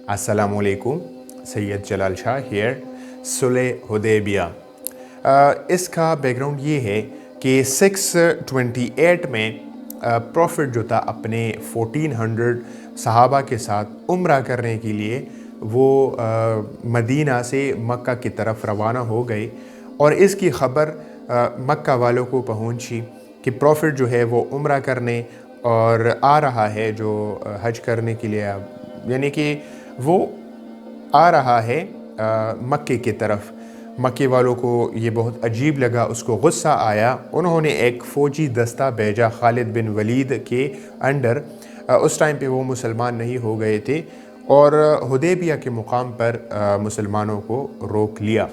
अस्सलामु अलैकुम, सैयद जलाल शाह हियर, सुलह हुदैबिया। इसका बैकग्राउंड ये है कि 628 में प्रॉफिट जो था अपने 1400 सहाबा के साथ उम्रा करने के लिए वो मदीना से मक्का की तरफ रवाना हो गए और इसकी ख़बर मक्का वालों को पहुंची कि प्रॉफिट जो है वो उम्रा करने और आ रहा है, जो हज करने के लिए, यानी कि वो आ रहा है मक्के की तरफ। मक्के वालों को ये बहुत अजीब लगा, उसको गुस्सा आया। उन्होंने एक फ़ौजी दस्ता भेजा खालिद बिन वलीद के अंडर। उस टाइम पे वो मुसलमान नहीं हो गए थे और हुदैबिया के मुकाम पर मुसलमानों को रोक लिया।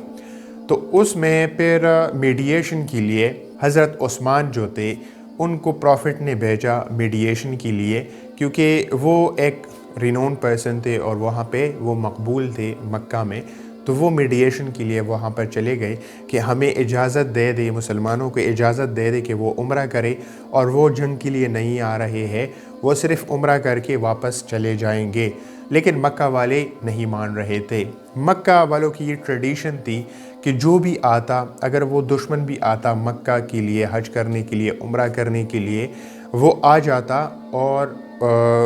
तो उसमें फिर मीडिएशन के लिए हज़रत उस्मान जो थे उनको प्रॉफिट ने भेजा मीडिएशन के लिए, क्योंकि वो एक रिनोन पर्सन थे और वहाँ पे वो मकबूल थे मक्का में। तो वो मीडिएशन के लिए वहाँ पर चले गए कि हमें इजाज़त दे दे, मुसलमानों को इजाज़त दे दे कि वो उम्रा करे और वो जंग के लिए नहीं आ रहे हैं, वो सिर्फ़ उम्रा करके वापस चले जाएंगे। लेकिन मक्का वाले नहीं मान रहे थे। मक्का वालों की ये ट्रेडिशन थी कि जो भी आता, अगर वो दुश्मन भी आता मक्का के लिए हज करने के लिए, उम्रा करने के लिए, वो आ जाता और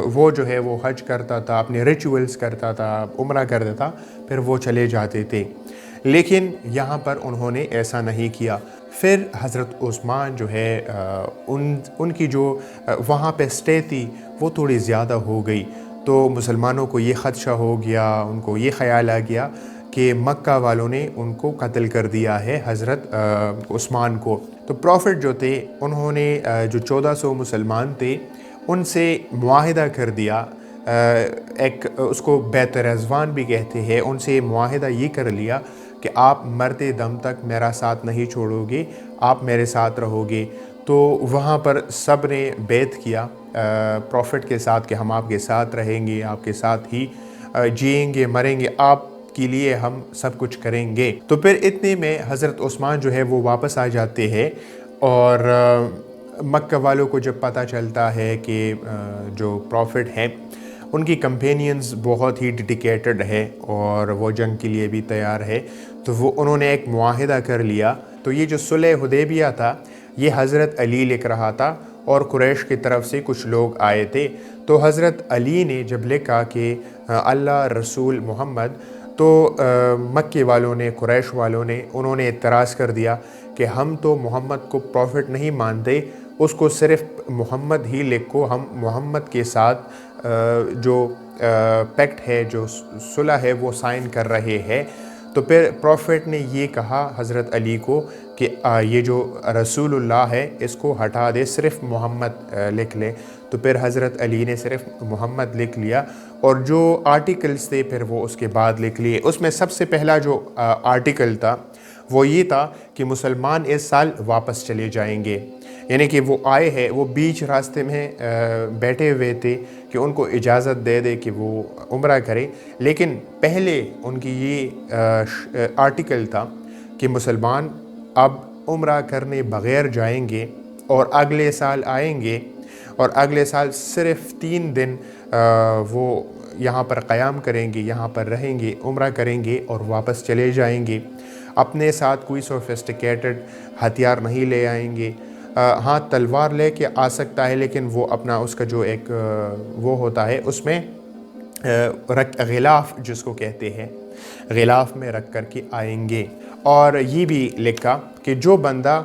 वो जो है वो हज करता था, अपने रिचुअल्स करता था, उम्रा करता था, फिर वो चले जाते थे। लेकिन यहाँ पर उन्होंने ऐसा नहीं किया। फिर हज़रत उस्मान जो है उनकी जो वहाँ पे स्टे थी वो थोड़ी ज़्यादा हो गई। तो मुसलमानों को ये ख़दशा हो गया, उनको ये ख़याल आ गया कि मक्का वालों ने उनको कत्ल कर दिया है, हज़रत उस्मान को। तो प्रॉफिट जो थे उन्होंने जो 1400 मुसलमान थे उनसे मुआहिदा कर दिया। एक उसको बैत रिज़वान भी कहते हैं। उनसे मुआहिदा ये कर लिया कि आप मरते दम तक मेरा साथ नहीं छोड़ोगे, आप मेरे साथ रहोगे। तो वहाँ पर सब ने बैत किया प्रॉफिट के साथ कि हम आपके साथ रहेंगे, आपके साथ ही जिएंगे मरेंगे, आप के लिए हम सब कुछ करेंगे। तो फिर इतने में हज़रत उस्मान जो है वो वापस आ जाते हैं और मक्का वालों को जब पता चलता है कि जो प्रॉफिट हैं उनकी कंपेनियंस बहुत ही डेडिकेटेड है और वो जंग के लिए भी तैयार है, तो वो उन्होंने एक मुआहिदा कर लिया। तो ये जो सुलह हुदैबिया था ये हज़रत अली लिख रहा था और कुरैश की तरफ से कुछ लोग आए थे। तो हज़रत अली ने जब लिखा कि अल्लाह रसूल मोहम्मद, तो मक्के वालों ने, कुरैश वालों ने, उन्होंने इतराज़ कर दिया कि हम तो मोहम्मद को प्रॉफिट नहीं मानते, उसको सिर्फ़ मोहम्मद ही लिखो, हम मोहम्मद के साथ जो पैक्ट है, जो सुलह है, वो साइन कर रहे हैं। तो फिर प्रॉफिट ने ये कहा हज़रत अली को कि ये जो रसूलुल्लाह है इसको हटा दे, सिर्फ़ मोहम्मद लिख ले। तो फिर हज़रत अली ने सिर्फ़ मोहम्मद लिख लिया और जो आर्टिकल्स थे फिर वो उसके बाद लिख लिए। उसमें सबसे पहला जो आर्टिकल था वो ये था कि मुसलमान इस साल वापस चले जाएंगे, यानी कि वो आए हैं, वो बीच रास्ते में बैठे हुए थे कि उनको इजाज़त दे दे कि वो उम्रा करें। लेकिन पहले उनकी ये आर्टिकल था कि मुसलमान अब उम्रा करने बग़ैर जाएंगे और अगले साल आएंगे और अगले साल सिर्फ़ 3 दिन वो यहाँ पर क़याम करेंगे, यहाँ पर रहेंगे, उम्रा करेंगे और वापस चले जाएंगे। अपने साथ कोई सोफिस्टिकेटेड हथियार नहीं ले आएंगे। हाँ, तलवार ले के आ सकता है, लेकिन वो अपना उसका जो एक वो होता है उसमें ग़िलाफ़ जिसको कहते हैं, ग़िलाफ़ में रख कर के आएंगे। और ये भी लिखा कि जो बंदा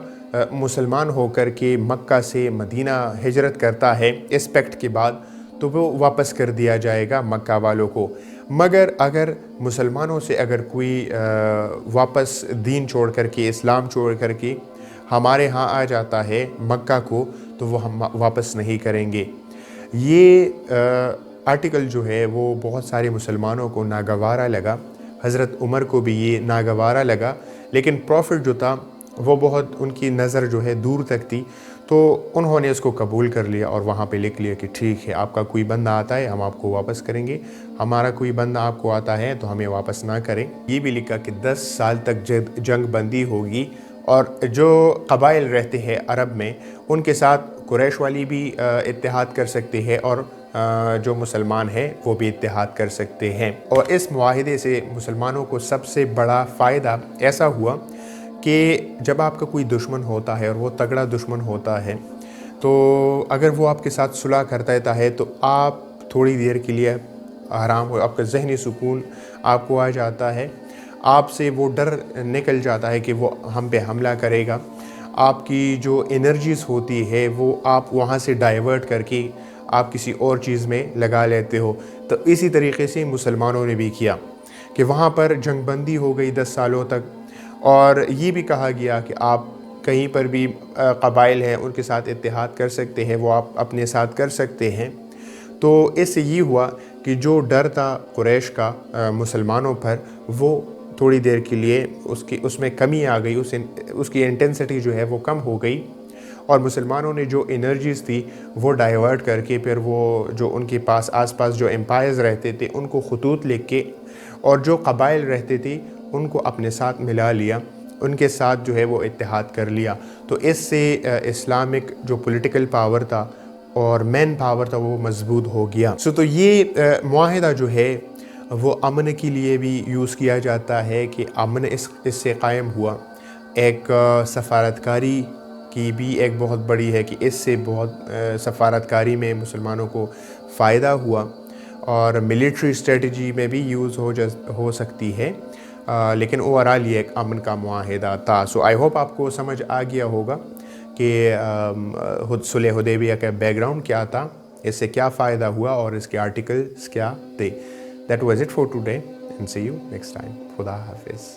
मुसलमान होकर के मक्का से मदीना हिजरत करता है इस पैक्ट के बाद, तो वो वापस कर दिया जाएगा मक्का वालों को। मगर अगर मुसलमानों से अगर कोई वापस दीन छोड़ कर के, इस्लाम छोड़ कर के हमारे यहाँ आ जाता है मक्का को, तो वो हम वापस नहीं करेंगे। ये आर्टिकल जो है वो बहुत सारे मुसलमानों को नागवारा लगा। हज़रत उमर को भी ये नागवारा लगा, लेकिन प्रॉफिट जो था वो बहुत, उनकी नज़र जो है दूर तक थी, तो उन्होंने इसको कबूल कर लिया और वहाँ पे लिख लिया कि ठीक है, आपका कोई बंदा आता है हम आपको वापस करेंगे, हमारा कोई बंदा आपको आता है तो हमें वापस ना करें। ये भी लिखा कि 10 साल तक जंग बंदी होगी और जो कबाइल रहते हैं अरब में उनके साथ कुरैश वाली भी इत्तेहाद कर सकते हैं और جو مسلمان ہیں وہ بھی اتحاد کر سکتے ہیں۔ اور اس معاہدے سے مسلمانوں کو سب سے بڑا فائدہ ایسا ہوا کہ جب آپ کا کوئی دشمن ہوتا ہے اور وہ تگڑا دشمن ہوتا ہے تو اگر وہ آپ کے ساتھ صلح کرتا ہے تو آپ تھوڑی دیر کے لیے آرام ہو، آپ کا ذہنی سکون آپ کو آ جاتا ہے، آپ سے وہ ڈر نکل جاتا ہے کہ وہ ہم پہ حملہ کرے گا، آپ کی جو انرجیز ہوتی ہے وہ آپ وہاں سے ڈائیورٹ کر کے آپ کسی اور چیز میں لگا لیتے ہو۔ تو اسی طریقے سے مسلمانوں نے بھی کیا کہ وہاں پر جنگ بندی ہو گئی 10 سالوں تک، اور یہ بھی کہا گیا کہ آپ کہیں پر بھی قبائل ہیں ان کے ساتھ اتحاد کر سکتے ہیں، وہ آپ اپنے ساتھ کر سکتے ہیں۔ تو اس سے یہ ہوا کہ جو ڈر تھا قریش کا مسلمانوں پر وہ تھوڑی دیر کے لیے اس میں کمی آ گئی، اس کی انٹینسٹی جو ہے وہ کم ہو گئی، اور مسلمانوں نے جو انرجیز تھی وہ ڈائیورٹ کر کے پھر وہ جو ان کے پاس آس پاس جو امپائرز رہتے تھے ان کو خطوط لکھ کے، اور جو قبائل رہتے تھے ان کو اپنے ساتھ ملا لیا، ان کے ساتھ جو ہے وہ اتحاد کر لیا۔ تو اس سے اسلامک جو پولیٹیکل پاور تھا اور مین پاور تھا وہ مضبوط ہو گیا۔ تو یہ معاہدہ جو ہے وہ امن کے لیے بھی یوز کیا جاتا ہے کہ امن اس سے قائم ہوا۔ ایک سفارتکاری کی بھی ایک بہت بڑی ہے کہ اس سے بہت سفارتکاری میں مسلمانوں کو فائدہ ہوا، اور ملٹری اسٹریٹجی میں بھی یوز ہو سکتی ہے، لیکن اوورآل یہ ایک امن کا معاہدہ تھا۔ سو آئی ہوپ آپ کو سمجھ آ گیا ہوگا کہ صلح حدیبیہ کا بیک گراؤنڈ کیا تھا، اس سے کیا فائدہ ہوا اور اس کے آرٹیکلز کیا تھے۔ That was it for today and see you next time. خدا حافظ۔